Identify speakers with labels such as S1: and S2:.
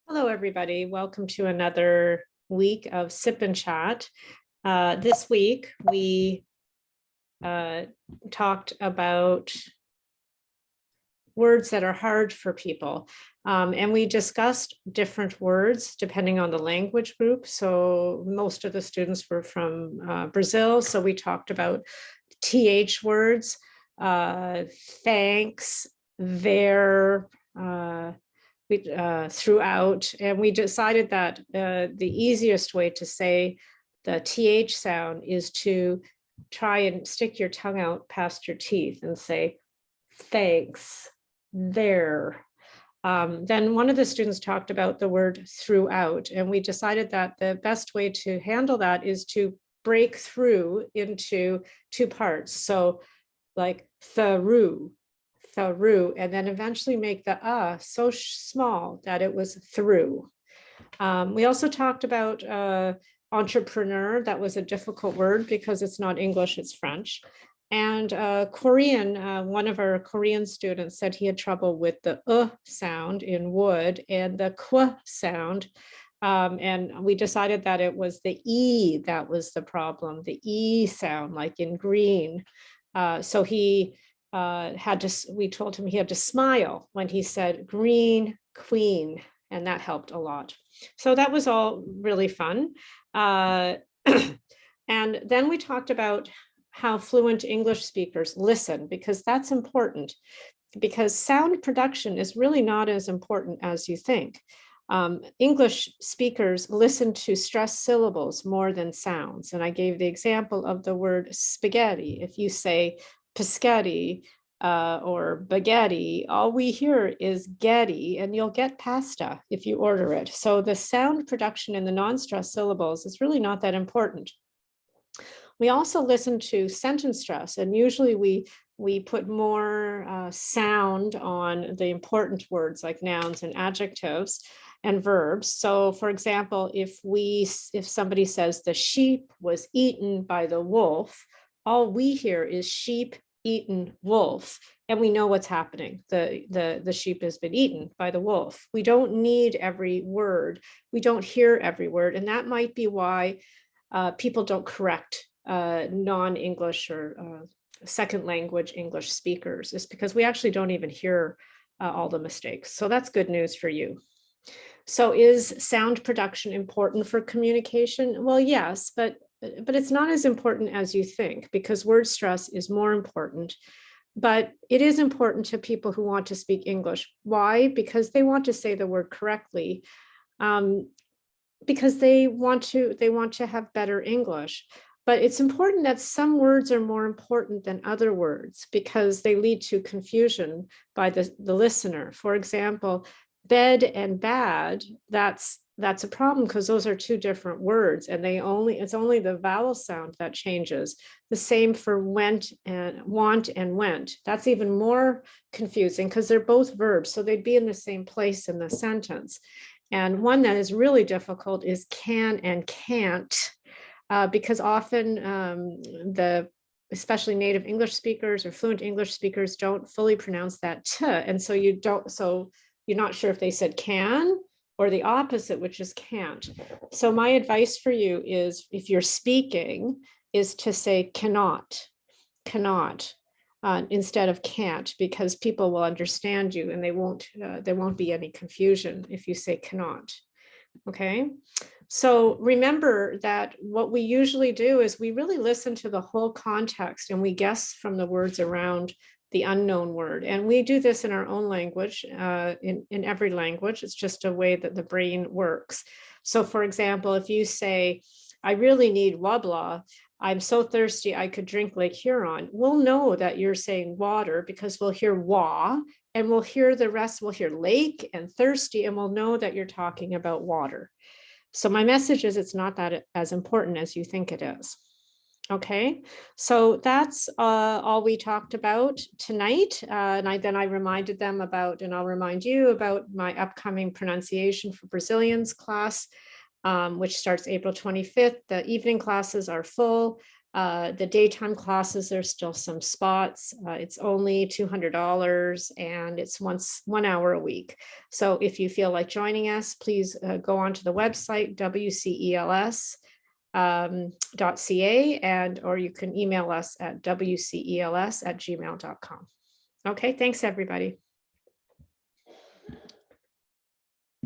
S1: Hello, everybody. Welcome to another week of Sip and Chat. This week, we talked about words that are hard for people. And we discussed different words depending on the language group. So most of the students were from Brazil. So we talked about TH words, thanks, there, throughout, and we decided that the easiest way to say the TH sound is to try and stick your tongue out past your teeth and say, thanks, there. Then one of the students talked about the word throughout, and we decided that the best way to handle that is to break through into two parts. So like through, and then eventually make the so small that it was through. We also talked about entrepreneur. That was a difficult word because it's not English, it's French. And Korean, one of our Korean students said he had trouble with the sound in wood and the kw sound. And we decided that it was the E that was the problem, the E sound, like in green. So he we told him he had to smile when he said green queen, and that helped a lot. So that was all really fun. And then we talked about how fluent English speakers listen, because that's important, because sound production is really not as important as you think. English speakers listen to stressed syllables more than sounds. And I gave the example of the word spaghetti. If you say pescetti or baguette, all we hear is getty, and you'll get pasta if you order it. So the sound production in the non-stressed syllables is really not that important. We also listen to sentence stress, and usually we put more sound on the important words like nouns and adjectives and verbs. So for example, if somebody says the sheep was eaten by the wolf, all we hear is sheep eaten wolf, and we know what's happening. The sheep has been eaten by the wolf. We don't need every word. We don't hear every word, and that might be why people don't correct non-English or second language English speakers, is because we actually don't even hear all the mistakes. So that's good news for you. So is sound production important for communication? Well, yes, but it's not as important as you think, because word stress is more important. But it is important to people who want to speak English. Why? Because they want to say the word correctly. Because they want to have better English. But it's important that some words are more important than other words, because they lead to confusion by the listener. For example, bed and bad, that's a problem, because those are two different words, and it's only the vowel sound that changes. The same for went and want and went. That's even more confusing, because they're both verbs, so they'd be in the same place in the sentence. And one that is really difficult is can and can't, because often especially native English speakers or fluent English speakers don't fully pronounce that t, and so you're not sure if they said can or the opposite, which is can't. So my advice for you is, if you're speaking, is to say cannot instead of can't, because people will understand you, and there won't be any confusion if you say cannot. Okay. So remember that what we usually do is we really listen to the whole context, and we guess from the words around the unknown word. And we do this in our own language, in every language. It's just a way that the brain works. So for example, if you say, I really need Wabla, I'm so thirsty I could drink Lake Huron, we'll know that you're saying water, because we'll hear wa, and we'll hear the rest, we'll hear lake and thirsty, and we'll know that you're talking about water. So my message is, it's not that as important as you think it is. Okay, so that's all we talked about tonight. And then I reminded them about, and I'll remind you about, my upcoming pronunciation for Brazilians class, which starts April 25th. The evening classes are full. The daytime classes, there's still some spots. It's only $200 and it's 1 hour a week. So if you feel like joining us, please go onto the website, wcels.ca, and or you can email us at wcels@gmail.com. Okay, thanks everybody.